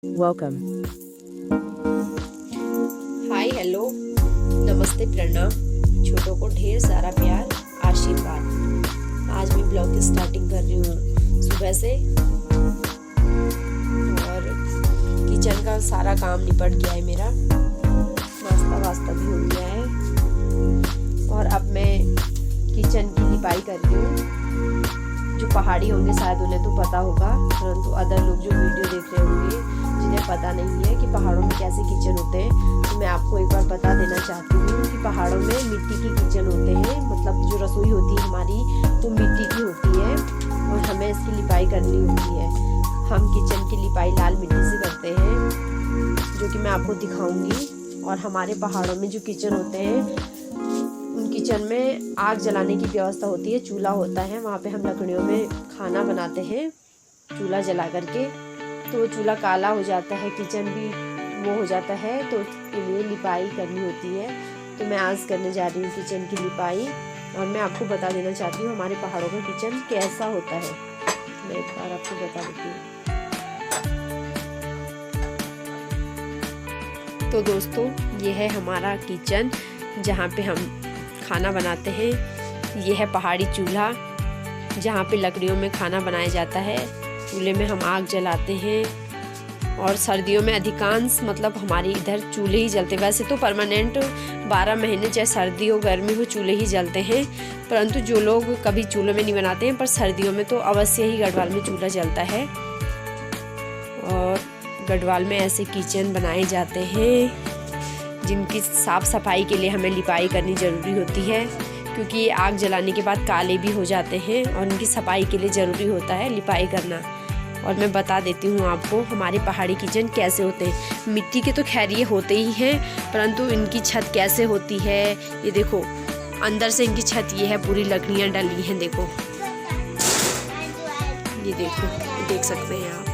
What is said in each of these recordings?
Welcome. Hi hello नमस्ते प्रणाम। छोटों को ढेर सारा प्यार आशीर्वाद। आज मैं ब्लॉग की स्टार्टिंग कर रही हूँ सुबह से, और किचन का सारा काम निपट गया है मेरा। नाश्ता वास्ता भी हो गया है और अब मैं किचन की लिपाई कर रही हूँ। जो पहाड़ी होंगे शायद उन्हें तो पता होगा, परंतु अदर लोग जो वीडियो देख रहे होंगे जिन्हें पता नहीं है कि पहाड़ों में कैसे किचन होते हैं, तो मैं आपको एक बार बता देना चाहती हूँ कि पहाड़ों में मिट्टी के किचन होते हैं। मतलब जो रसोई होती है हमारी वो मिट्टी की होती है और हमें इसकी लिपाई करनी होती है। हम किचन की लिपाई लाल मिट्टी से करते हैं, जो कि मैं आपको दिखाऊंगी। और हमारे पहाड़ों में जो किचन होते हैं उन किचन में आग जलाने की व्यवस्था होती है, चूल्हा होता है। वहाँ पे हम लकड़ियों में खाना बनाते हैं चूल्हा जला करके। तो चूल्हा काला हो जाता है, किचन भी वो हो जाता है, तो उसके लिए लिपाई करनी होती है। तो मैं आज करने जा रही हूँ किचन की लिपाई, और मैं आपको बता देना चाहती हूँ हमारे पहाड़ों का किचन कैसा होता है। मैं एक बार आपको बता देती हूँ। तो दोस्तों, ये है हमारा किचन जहाँ पे हम खाना बनाते हैं। ये है पहाड़ी चूल्हा जहाँ पे लकड़ियों में खाना बनाया जाता है। चूल्हे में हम आग जलाते हैं और सर्दियों में अधिकांश मतलब हमारे इधर चूल्हे ही जलते। वैसे तो परमानेंट 12 महीने चाहे सर्दी हो गर्मी हो चूल्हे ही जलते हैं, परंतु जो लोग कभी चूल्हे में नहीं बनाते हैं, पर सर्दियों में तो अवश्य ही गढ़वाल में चूल्हा जलता है। और गढ़वाल में ऐसे किचन बनाए जाते हैं जिनकी साफ़ सफाई के लिए हमें लिपाई करनी ज़रूरी होती है, क्योंकि आग जलाने के बाद काले भी हो जाते हैं और उनकी सफाई के लिए ज़रूरी होता है लिपाई करना। और मैं बता देती हूँ आपको हमारे पहाड़ी किचन कैसे होते हैं। मिट्टी के तो खैर ये होते ही हैं, परंतु इनकी छत कैसे होती है ये देखो। अंदर से इनकी छत ये है, पूरी लकड़ियाँ डली हैं, देखो ये देखो, देख सकते हैं आप।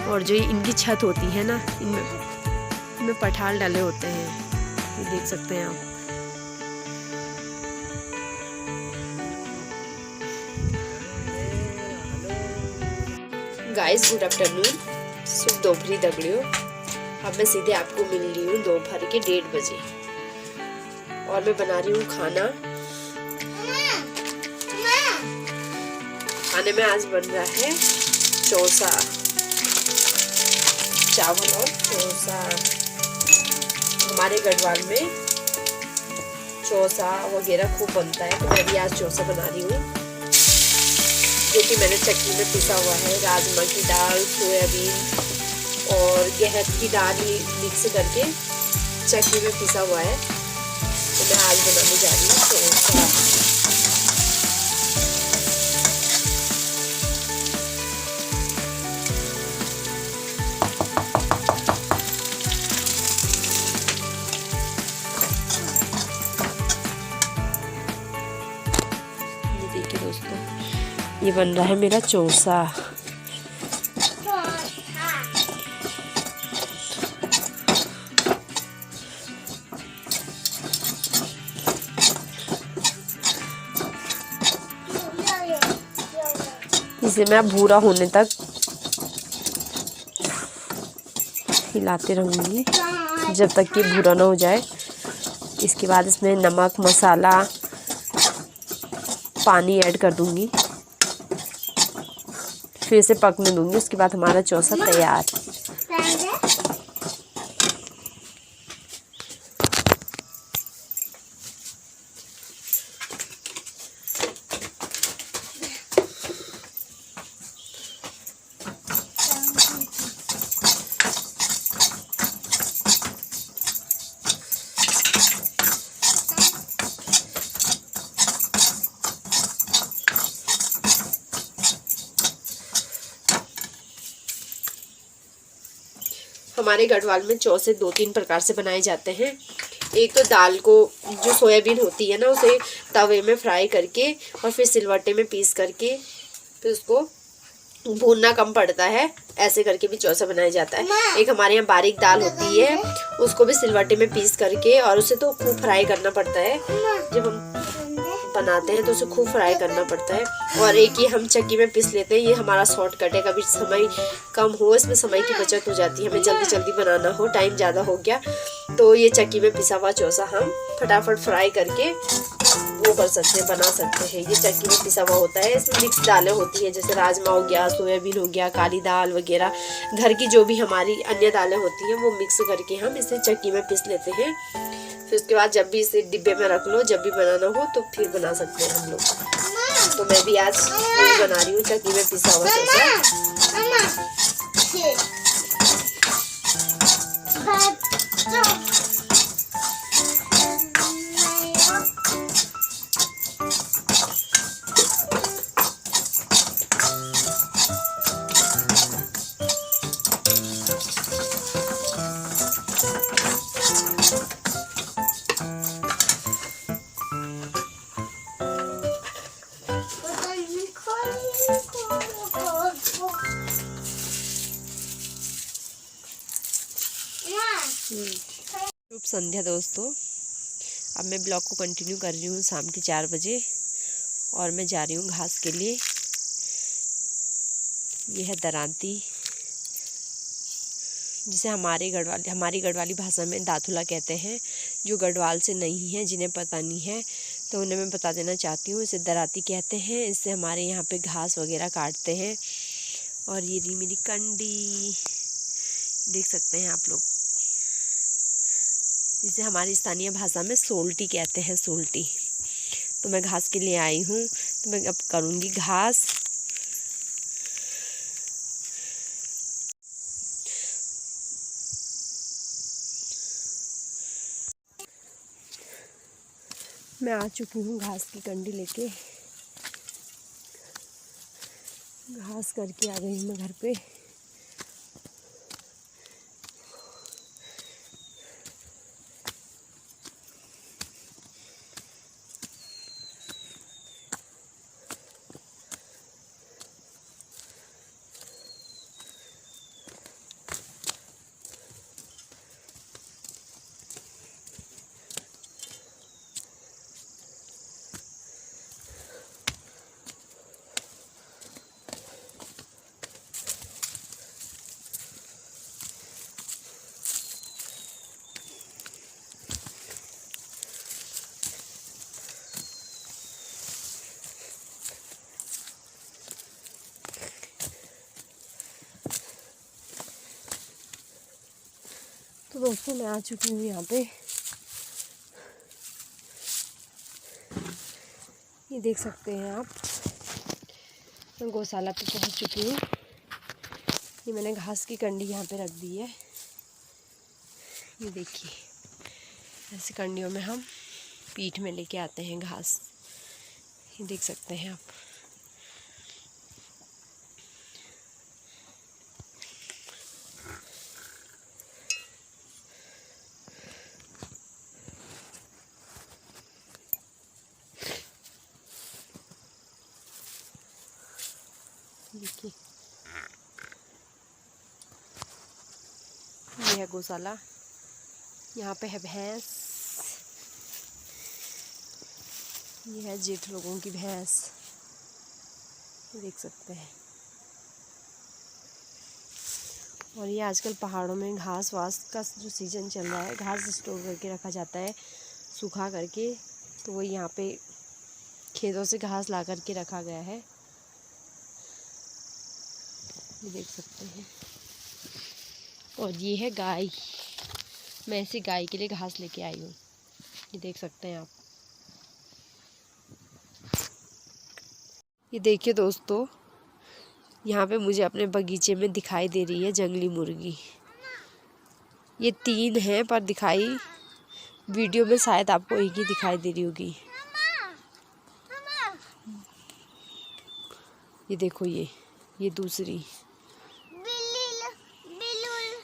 और जो इनकी छत होती है ना, इनमें पठाल डाले होते हैं, ये देख सकते हैं आप। गाइस गुड आफ्टरनून, शुभ दोपहरी दगड़ियों। अब मैं सीधे आपको मिल रही हूँ दोपहर के 1:30 बजे, और मैं बना रही हूँ खाना। खाने में आज बन रहा है चौसा, चावल और चौसा। हमारे गढ़वाल में चौसा वगैरह खूब बनता है, तो मैं भी आज चौसा बना रही हूँ, जो कि मैंने चक्की में पिसा हुआ है। राजमा की दाल, सोयाबीन और गेहूं की दाल मिक्स करके चक्की में पिसा हुआ है। तो मैं आज बनाने जा रही हूँ चौसा। देखिए दोस्तों, ये बन रहा है मेरा चौसा। इसे मैं भूरा होने तक हिलाते रहूंगी जब तक कि भूरा ना हो जाए। इसके बाद इसमें नमक मसाला पानी ऐड कर दूंगी, फिर इसे पकने दूंगी। उसके बाद हमारा चौसा तैयार। हमारे गढ़वाल में चौसे 2-3 प्रकार से बनाए जाते हैं। एक तो दाल को, जो सोयाबीन होती है ना, उसे तवे में फ्राई करके और फिर सिलवट्टे में पीस करके फिर उसको भूनना कम पड़ता है, ऐसे करके भी चौसा बनाया जाता है। एक हमारे यहाँ बारीक दाल होती है, उसको भी सिलवट्टे में पीस करके और उसे तो खूब फ्राई करना पड़ता है। जब हम बनाते हैं तो उसे खूब फ्राई करना पड़ता है। और एक ये हम चक्की में पीस लेते हैं, ये हमारा शॉर्टकट है। कभी समय कम हो, इसमें समय की बचत हो जाती है, हमें जल्दी जल्दी बनाना हो, टाइम ज़्यादा हो गया तो ये चक्की में पिसा हुआ चौसा हम फटाफट फ्राई करके वो कर सकते हैं, बना सकते हैं। ये चक्की में पिसा हुआ होता है, इसमें मिक्स दालें होती हैं, जैसे राजमा हो गया, सोयाबीन हो गया, काली दाल वगैरह, घर की जो भी हमारी अन्य दालें होती हैं वो मिक्स करके हम इसे चक्की में पीस लेते हैं। फिर उसके बाद जब भी इसे डिब्बे में रख लो, जब भी बनाना हो तो फिर बना सकते हैं हम लोग। तो मैं भी आज यही बना रही हूँ, चक्की में पिसा हुआ चौसा। शुभ संध्या दोस्तों, अब मैं ब्लॉग को कंटिन्यू कर रही हूँ शाम के 4 बजे और मैं जा रही हूँ घास के लिए। ये है दरांती, जिसे हमारी गढ़वाली भाषा में दाथुला कहते हैं। जो गढ़वाल से नहीं है, जिन्हें पता नहीं है तो उन्हें मैं बता देना चाहती हूँ, इसे दरांती कहते हैं। इससे हमारे यहाँ पे घास वगैरह काटते हैं। और ये रही मेरी कंडी, देख सकते हैं आप लोग। इसे हमारी स्थानीय भाषा में सोल्टी कहते हैं, सोल्टी। तो मैं घास के लिए आई हूँ, तो मैं अब करूँगी घास। मैं आ चुकी हूँ घास की कंडी लेके। घास करके आ गई हूँ मैं घर पे। तो दोस्तों मैं आ चुकी हूँ यहाँ पे। ये देख सकते हैं आप, मैं गौशाला पे पहुँच चुकी हूँ। ये मैंने घास की कंडी यहाँ पे रख दी है। ये देखिए, ऐसी कंडियों में हम पीठ में लेके आते हैं घास। ये देख सकते हैं आप। देखिए, ये है गौशाला। यहाँ पे है भैंस। ये है जेठ लोगों की भैंस, देख सकते हैं। और ये आजकल पहाड़ों में घास वास का जो सीज़न चल रहा है, घास स्टोर करके रखा जाता है सूखा करके। तो वो यहाँ पे खेतों से घास ला करके रखा गया है, ये देख सकते हैं। और ये है गाय। मैं ऐसी गाय के लिए घास लेके आई हूँ, ये देख सकते हैं आप। ये देखिए दोस्तों, यहाँ पे मुझे अपने बगीचे में दिखाई दे रही है जंगली मुर्गी। ये 3 हैं, पर दिखाई वीडियो में शायद आपको एक ही दिखाई दे रही होगी। ये देखो, ये दूसरी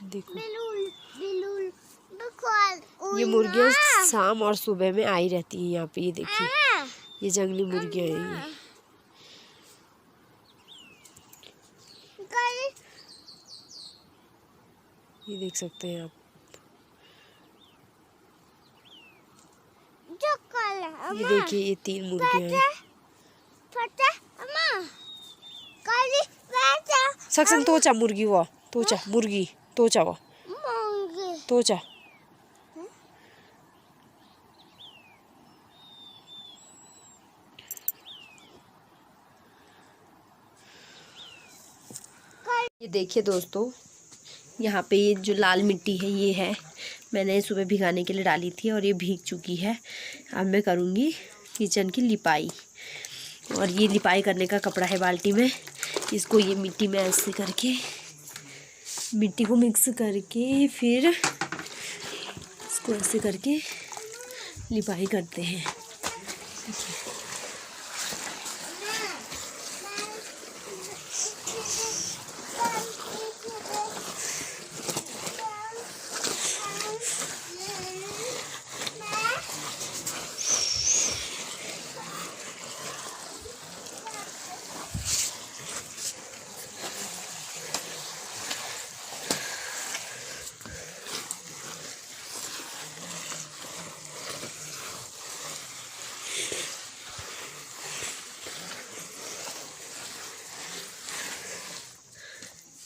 देखो। ये मुर्गियाँ शाम और सुबह में आई रहती हैं यहाँ पे। ये देखिए, ये जंगली मुर्गियाँ हैं। ये देख सकते हैं आप। ये देखिए ये 3 मुर्गियाँ हैं। सक्सन तोचा मुर्गी वो तोचा मुर्गी तोचा वो तोचा ये देखिए दोस्तों, यहाँ पे ये जो लाल मिट्टी है ये है, मैंने सुबह भिगाने के लिए डाली थी और ये भीग चुकी है। अब मैं करूँगी किचन की लिपाई। और ये लिपाई करने का कपड़ा है बाल्टी में, इसको ये मिट्टी में ऐसे करके मिट्टी को मिक्स करके फिर इसको ऐसे करके लिपाई करते हैं।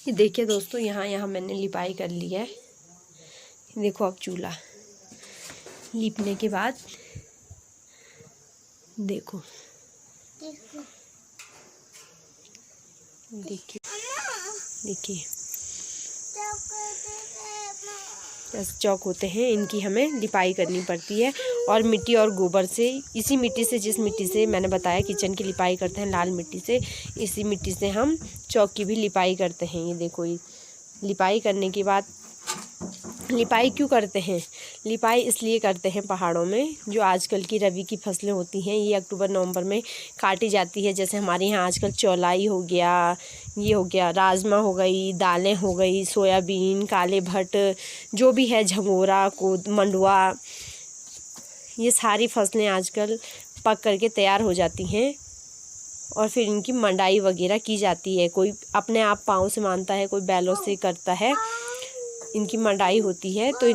ये देखिए दोस्तों, यहाँ मैंने लिपाई कर ली है। देखो अब चूल्हा लीपने के बाद देखो देखिए देखिए ऐसे चौक होते हैं, इनकी हमें लिपाई करनी पड़ती है। और मिट्टी और गोबर से, इसी मिट्टी से, जिस मिट्टी से मैंने बताया किचन की लिपाई करते हैं लाल मिट्टी से, इसी मिट्टी से हम चौक की भी लिपाई करते हैं। ये देखो, ये लिपाई करने के बाद, लिपाई क्यों करते हैं? लिपाई इसलिए करते हैं पहाड़ों में जो आजकल की रबी की फसलें होती हैं ये अक्टूबर नवंबर में काटी जाती है। जैसे हमारे यहाँ आजकल चौलाई हो गया, ये हो गया, राजमा हो गई, दालें हो गई, सोयाबीन, काले भट्ट, जो भी है, झंगोरा, मंडुआ, ये सारी फसलें आजकल पक करके तैयार हो जाती हैं और फिर इनकी मंडाई वगैरह की जाती है। कोई अपने आप पाँव से मानता है, कोई बैलों से करता है। इनकी मंडाई होती है तो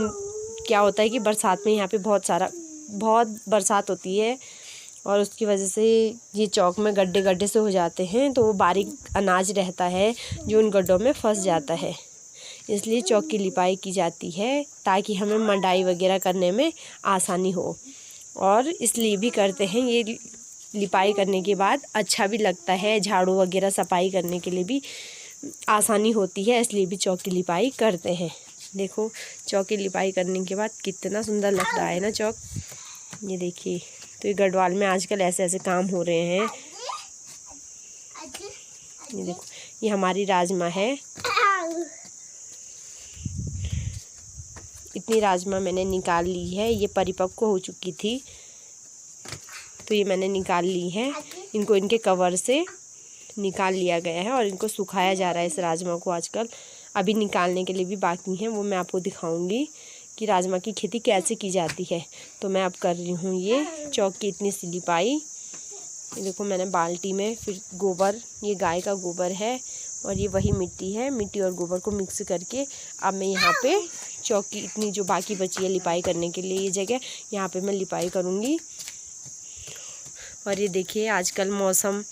क्या होता है कि बरसात में यहाँ पे बहुत बरसात होती है और उसकी वजह से ये चौक में गड्ढे गड्ढे से हो जाते हैं, तो वो बारीक अनाज रहता है जो उन गड्ढों में फंस जाता है। इसलिए चौक की लिपाई की जाती है ताकि हमें मंडाई वगैरह करने में आसानी हो। और इसलिए भी करते हैं, ये लिपाई करने के बाद अच्छा भी लगता है, झाड़ू वगैरह सफाई करने के लिए भी आसानी होती है, इसलिए भी चौक की लिपाई करते हैं। देखो चौक की लिपाई करने के बाद कितना सुंदर लग रहा है ना चौक। ये देखिए, तो ये गढ़वाल में आजकल ऐसे ऐसे काम हो रहे हैं। ये देखो, ये हमारी राजमा है। इतनी राजमा मैंने निकाल ली है, ये परिपक्व हो चुकी थी तो ये मैंने निकाल ली है। इनको इनके कवर से निकाल लिया गया है और इनको सुखाया जा रहा है। इस राजमा को आजकल अभी निकालने के लिए भी बाकी है, वो मैं आपको दिखाऊंगी कि राजमा की खेती कैसे की जाती है। तो मैं अब कर रही हूँ ये चौक की इतनी सी लिपाई। ये देखो, मैंने बाल्टी में फिर गोबर, ये गाय का गोबर है और ये वही मिट्टी है, मिट्टी और गोबर को मिक्स करके अब मैं यहाँ पे चौक की इतनी जो बाकी बची है लिपाई करने के लिए ये जगह, यहाँ पे मैं लिपाई करूँगी। और ये देखिए, आजकल मौसम,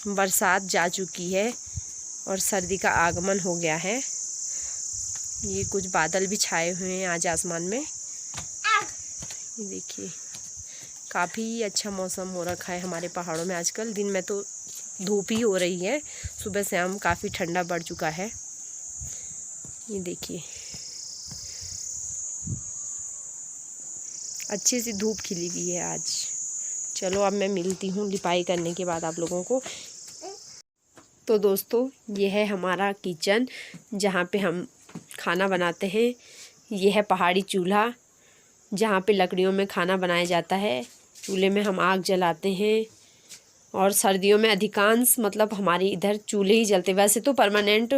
बरसात जा चुकी है और सर्दी का आगमन हो गया है। ये कुछ बादल भी छाए हुए हैं आज आसमान में। ये देखिए, काफ़ी अच्छा मौसम हो रखा है हमारे पहाड़ों में आजकल। दिन में तो धूप ही हो रही है, सुबह शाम काफ़ी ठंडा बढ़ चुका है। ये देखिए, अच्छी सी धूप खिली हुई है आज। चलो अब मैं मिलती हूँ लिपाई करने के बाद आप लोगों को। तो दोस्तों, ये है हमारा किचन जहाँ पे हम खाना बनाते हैं। ये है पहाड़ी चूल्हा जहाँ पे लकड़ियों में खाना बनाया जाता है। चूल्हे में हम आग जलाते हैं और सर्दियों में अधिकांश, मतलब हमारे इधर चूल्हे ही जलते। वैसे तो परमानेंट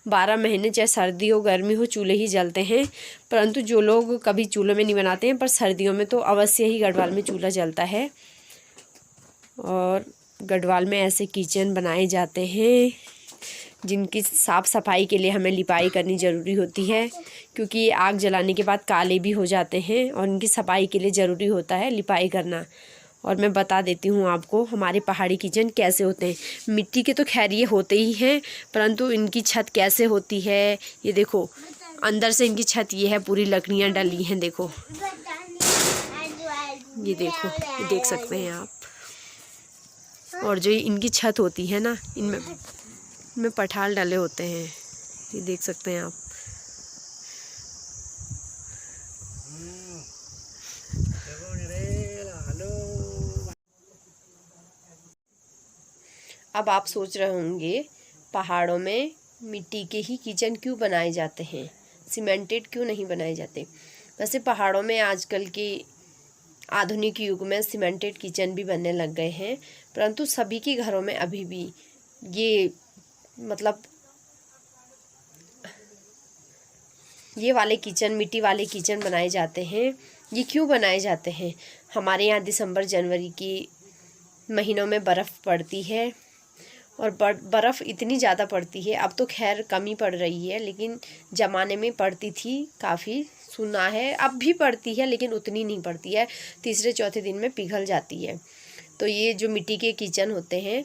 12 महीने, चाहे सर्दी हो गर्मी हो, चूल्हे ही जलते हैं। परंतु जो लोग कभी चूल्हे में नहीं बनाते हैं, पर सर्दियों में तो अवश्य ही गढ़वाल में चूल्हा जलता है। और गढ़वाल में ऐसे किचन बनाए जाते हैं जिनकी साफ़ सफाई के लिए हमें लिपाई करनी ज़रूरी होती है, क्योंकि आग जलाने के बाद काले भी हो जाते हैं और इनकी सफाई के लिए ज़रूरी होता है लिपाई करना। और मैं बता देती हूँ आपको हमारे पहाड़ी किचन कैसे होते हैं। मिट्टी के तो खैर ये होते ही हैं, परंतु इनकी छत कैसे होती है ये देखो। अंदर से इनकी छत ये है, पूरी लकड़ियाँ डली हैं, देखो ये देखो, ये देख सकते हैं आप। और जो इनकी छत होती है ना, इनमें पठाल डाले होते हैं, ये देख सकते हैं आप। अब आप सोच रहे होंगे पहाड़ों में मिट्टी के ही किचन क्यों बनाए जाते हैं, सीमेंटेड क्यों नहीं बनाए जाते। वैसे पहाड़ों में आजकल के आधुनिक युग में सीमेंटेड किचन भी बनने लग गए हैं, परंतु सभी के घरों में अभी भी ये मतलब ये वाले किचन, मिट्टी वाले किचन बनाए जाते हैं। ये क्यों बनाए जाते हैं? हमारे यहाँ दिसंबर जनवरी के महीनों में बर्फ़ पड़ती है और बर्फ़ इतनी ज़्यादा पड़ती है। अब तो खैर कमी पड़ रही है, लेकिन ज़माने में पड़ती थी काफ़ी, सुना है। अब भी पड़ती है लेकिन उतनी नहीं पड़ती है, तीसरे चौथे दिन में पिघल जाती है। तो ये जो मिट्टी के किचन होते हैं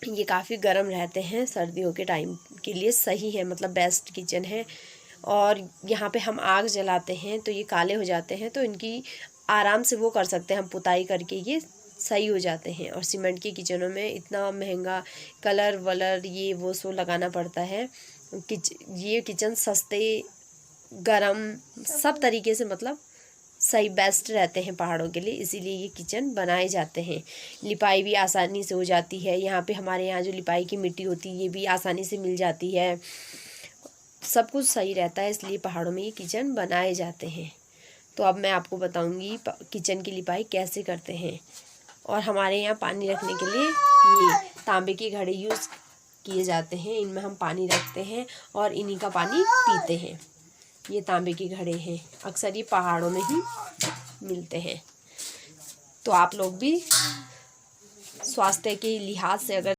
ये काफ़ी गर्म रहते हैं, सर्दियों के टाइम के लिए सही है, मतलब बेस्ट किचन है। और यहाँ पे हम आग जलाते हैं तो ये काले हो जाते हैं, तो इनकी आराम से वो कर सकते हैं, हम पुताई करके ये सही हो जाते हैं। और सीमेंट के किचनों में इतना महंगा कलर वलर ये वो सो लगाना पड़ता है। ये किचन सस्ते, गरम, सब तरीके से मतलब सही बेस्ट रहते हैं पहाड़ों के लिए, इसीलिए ये किचन बनाए जाते हैं। लिपाई भी आसानी से हो जाती है। यहाँ पे हमारे यहाँ जो लिपाई की मिट्टी होती है ये भी आसानी से मिल जाती है, सब कुछ सही रहता है, इसलिए पहाड़ों में ये किचन बनाए जाते हैं। तो अब मैं आपको बताऊंगी किचन की लिपाई कैसे करते हैं। और हमारे यहाँ पानी रखने के लिए ये तांबे के घड़े यूज़ किए जाते हैं, इनमें हम पानी रखते हैं और इन्हीं का पानी पीते हैं। ये तांबे के घड़े हैं, अक्सर ये पहाड़ों में ही मिलते हैं। तो आप लोग भी स्वास्थ्य के लिहाज से अगर